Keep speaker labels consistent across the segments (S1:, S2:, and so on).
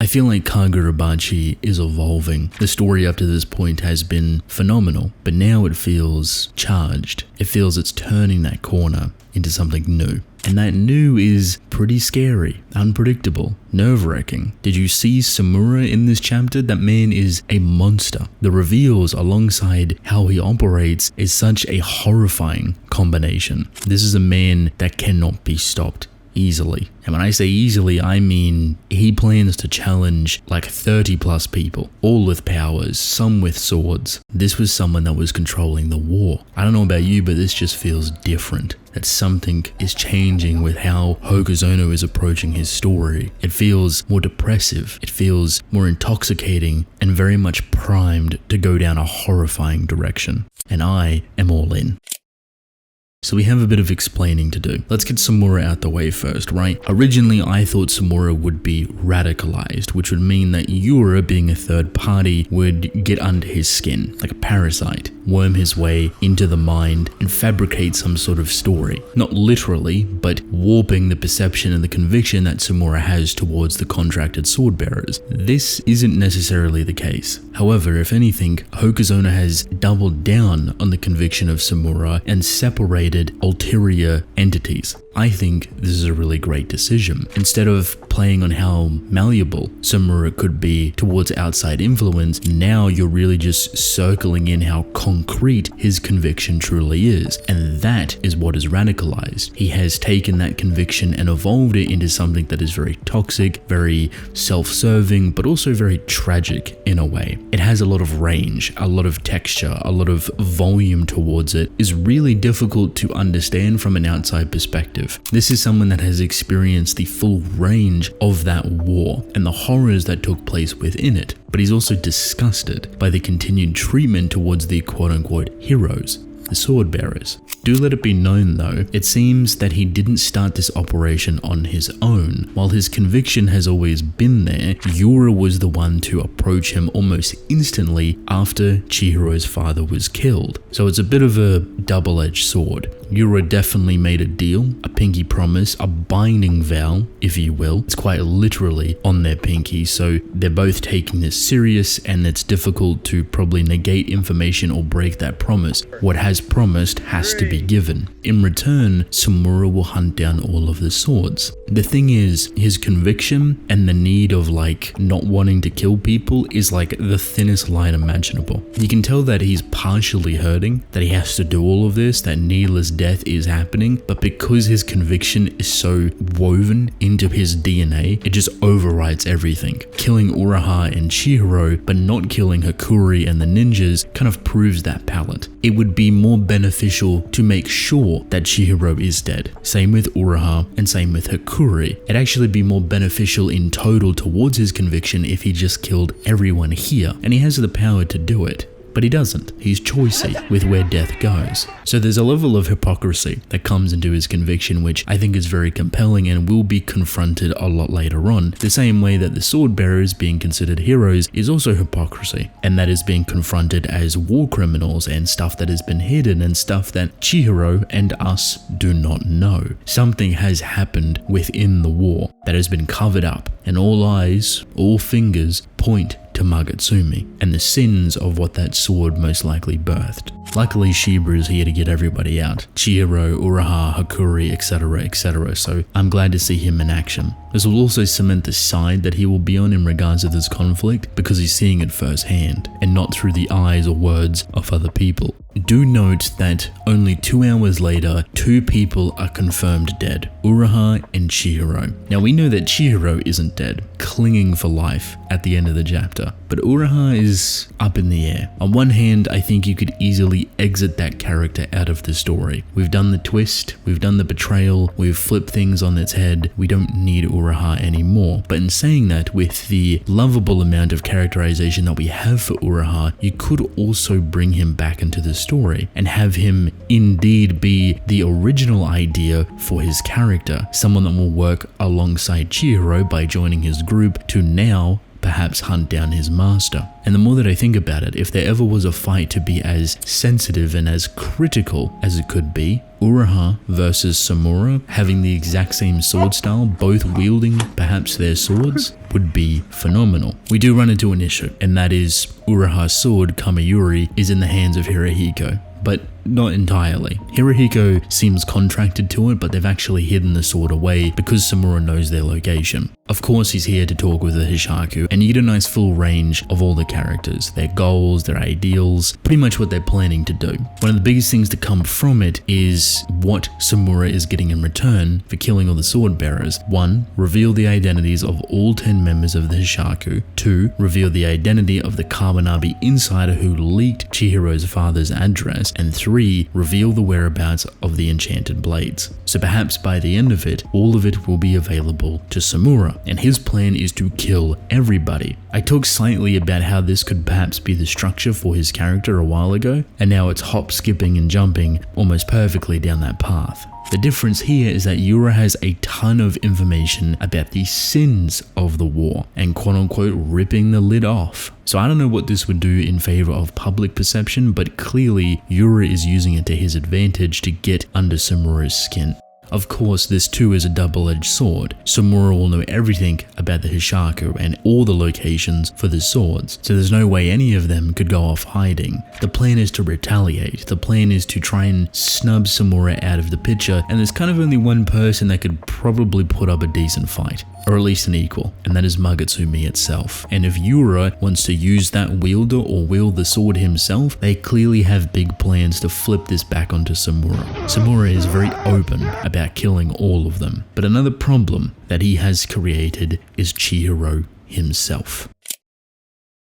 S1: feel like Kagurabachi is evolving. The story up to this point has been phenomenal, but now it feels charged. It feels it's turning that corner into something new. And that new is pretty scary, unpredictable, nerve-wracking. Did you see Samura in this chapter? That man is a monster. The reveals alongside how he operates is such a horrifying combination. This is a man that cannot be stopped easily. And when I say easily, I mean he plans to challenge like 30 plus people, all with powers, some with swords. This was someone that was controlling the war. I don't know about you, but this just feels different. That something is changing with how Hokuzono is approaching his story. It feels more depressive, it feels more intoxicating, and very much primed to go down a horrifying direction. And I am all in. So we have a bit of explaining to do. Let's get Samura out the way first, right? Originally, I thought Samura would be radicalized, which would mean that Yura, being a third party, would get under his skin, like a parasite, worm his way into the mind and fabricate some sort of story. Not literally, but warping the perception and the conviction that Samura has towards the contracted sword bearers. This isn't necessarily the case. However, if anything, Hokuzono has doubled down on the conviction of Samura and separated ulterior entities. I think this is a really great decision. Instead of playing on how malleable Samura could be towards outside influence, now you're really just circling in how concrete his conviction truly is. And that is what is radicalized. He has taken that conviction and evolved it into something that is very toxic, very self-serving, but also very tragic in a way. It has a lot of range, a lot of texture, a lot of volume towards it. Is really difficult to understand from an outside perspective. This is someone that has experienced the full range of that war and the horrors that took place within it, but he's also disgusted by the continued treatment towards the quote-unquote heroes, the sword bearers. Do let it be known though, it seems that he didn't start this operation on his own. While his conviction has always been there, Yura was the one to approach him almost instantly after Chihiro's father was killed. So it's a bit of a double-edged sword. Yura definitely made a deal, a pinky promise, a binding vow, if you will. It's quite literally on their pinky, so they're both taking this serious, and it's difficult to probably negate information or break that promise. What has promised has to be given. In return, Samura will hunt down all of the swords. The thing is, his conviction and the need of not wanting to kill people is like the thinnest line imaginable. You can tell that he's partially hurting, that he has to do all of this, that needless death is happening, but because his conviction is so woven into his DNA, it just overrides everything. Killing Uraha and Chihiro, but not killing Hakuri and the ninjas kind of proves that palette. It would be more beneficial to make sure that Chihiro is dead. Same with Uraha and same with Hakuri. It'd actually be more beneficial in total towards his conviction if he just killed everyone here, and he has the power to do it. But he doesn't. He's choosy with where death goes. So there's a level of hypocrisy that comes into his conviction, which I think is very compelling and will be confronted a lot later on. The same way that the sword bearers being considered heroes is also hypocrisy, and that is being confronted as war criminals and stuff that has been hidden and stuff that Chihiro and us do not know. Something has happened within the war that has been covered up, and all eyes, all fingers point to Magatsumi and the sins of what that sword most likely birthed. Luckily, Shiba is here to get everybody out. Chihiro, Uraha, Hakuri, etc, etc, so I'm glad to see him in action. This will also cement the side that he will be on in regards to this conflict, because he's seeing it firsthand, and not through the eyes or words of other people. Do note that only 2 hours later, 2 people are confirmed dead, Uraha and Chihiro. Now we know that Chihiro isn't dead, clinging for life at the end of the chapter, but Uraha is up in the air. On one hand, I think you could easily exit that character out of the story. We've done the twist, we've done the betrayal, we've flipped things on its head, we don't need Uraha anymore. But in saying that, with the lovable amount of characterization that we have for Uraha, you could also bring him back into the story and have him indeed be the original idea for his character, someone that will work alongside Chihiro by joining his group to now perhaps hunt down his master. And the more that I think about it, if there ever was a fight to be as sensitive and as critical as it could be, Uruha versus Samura, having the exact same sword style, both wielding perhaps their swords, would be phenomenal. We do run into an issue, and that is Uruha's sword, Kamayuri, is in the hands of Hirohiko. But not entirely. Hirohiko seems contracted to it, but they've actually hidden the sword away because Samura knows their location. Of course, he's here to talk with the Hishaku, and you get a nice full range of all the characters, their goals, their ideals, pretty much what they're planning to do. One of the biggest things to come from it is what Samura is getting in return for killing all the sword bearers. 1. Reveal the identities of all 10 members of the Hishaku. 2. Reveal the identity of the Kabanabi insider who leaked Chihiro's father's address. And 3. Reveal the whereabouts of the enchanted blades. So perhaps by the end of it, all of it will be available to Samura, and his plan is to kill everybody. I talked slightly about how this could perhaps be the structure for his character a while ago, and now it's hop, skipping and jumping almost perfectly down that path. The difference here is that Yura has a ton of information about the sins of the war and quote-unquote ripping the lid off. So I don't know what this would do in favor of public perception, but clearly Yura is using it to his advantage to get under Samura's skin. Of course, this too is a double-edged sword. Samura will know everything about the Hishaku and all the locations for the swords, so there's no way any of them could go off hiding. The plan is to retaliate. The plan is to try and snub Samura out of the picture, and there's kind of only one person that could probably put up a decent fight, or at least an equal, and that is Magatsumi itself. And if Yura wants to use that wielder or wield the sword himself, they clearly have big plans to flip this back onto Samura. Samura is very open about killing all of them, but another problem that he has created is Chihiro himself.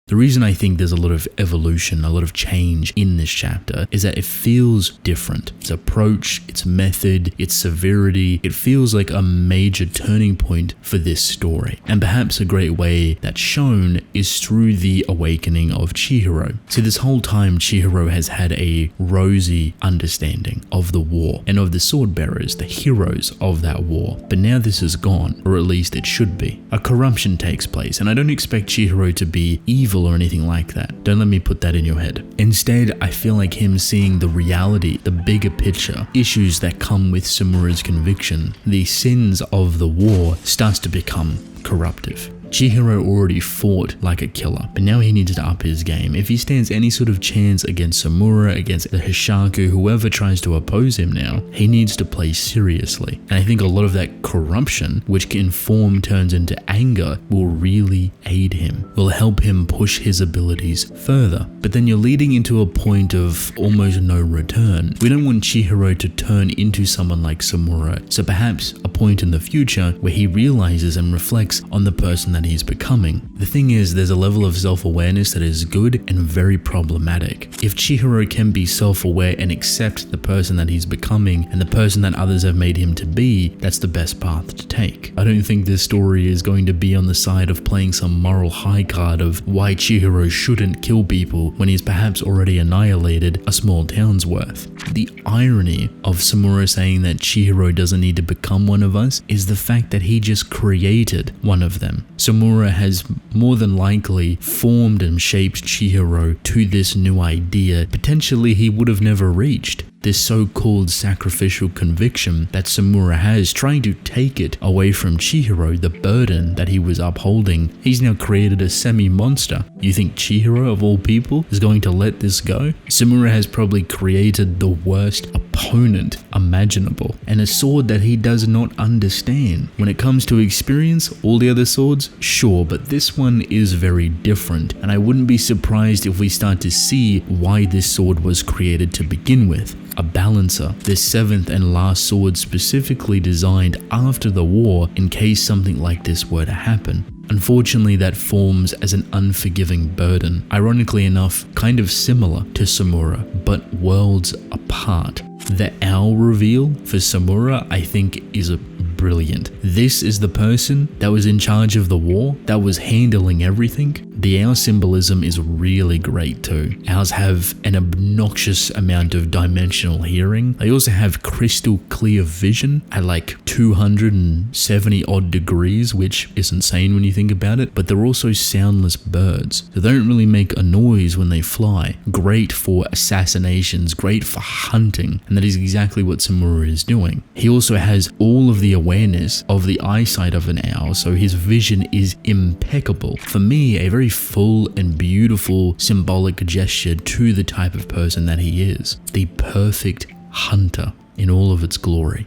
S1: The reason I think there's a lot of evolution, a lot of change in this chapter is that it feels different. Its approach, its method, its severity, it feels like a major turning point for this story. And perhaps a great way that's shown is through the awakening of Chihiro. So this whole time Chihiro has had a rosy understanding of the war and of the sword bearers, the heroes of that war. But now this is gone, or at least it should be. A corruption takes place, and I don't expect Chihiro to be evil or anything like that. Don't let me put that in your head. Instead, I feel like him seeing the reality, the bigger picture, issues that come with Samura's conviction, the sins of the war starts to become corruptive. Chihiro already fought like a killer, but now he needs to up his game. If he stands any sort of chance against Samura, against the Hishaku, whoever tries to oppose him now, he needs to play seriously. And I think a lot of that corruption, which in form turns into anger, will really aid him, will help him push his abilities further. But then you're leading into a point of almost no return. We don't want Chihiro to turn into someone like Samura, so perhaps a point in the future where he realizes and reflects on the person that he's becoming. The thing is, there's a level of self-awareness that is good and very problematic. If Chihiro can be self-aware and accept the person that he's becoming and the person that others have made him to be, that's the best path to take. I don't think this story is going to be on the side of playing some moral high card of why Chihiro shouldn't kill people when he's perhaps already annihilated a small town's worth. The irony of Samura saying that Chihiro doesn't need to become one of us is the fact that he just created one of them. Samura has more than likely formed and shaped Chihiro to this new idea potentially he would have never reached. This so-called sacrificial conviction that Samura has, trying to take it away from Chihiro, the burden that he was upholding. He's now created a semi-monster. You think Chihiro, of all people, is going to let this go? Samura has probably created the worst opponent imaginable, and a sword that he does not understand. When it comes to experience, all the other swords, sure, but this one is very different, and I wouldn't be surprised if we start to see why this sword was created to begin with. A balancer, the seventh and last sword specifically designed after the war in case something like this were to happen. Unfortunately, that forms as an unforgiving burden. Ironically enough, kind of similar to Samura, but worlds apart. The owl reveal for Samura, I think, is a brilliant. This is the person that was in charge of the war, that was handling everything. The owl symbolism is really great too. Owls have an obnoxious amount of dimensional hearing. They also have crystal clear vision at like 270 odd degrees, which is insane when you think about it, but they're also soundless birds. They don't really make a noise when they fly. Great for assassinations, great for hunting, and that is exactly what Samura is doing. He also has all of the awareness of the eyesight of an owl, so his vision is impeccable. For me, a very full and beautiful symbolic gesture to the type of person that he is. The perfect hunter in all of its glory.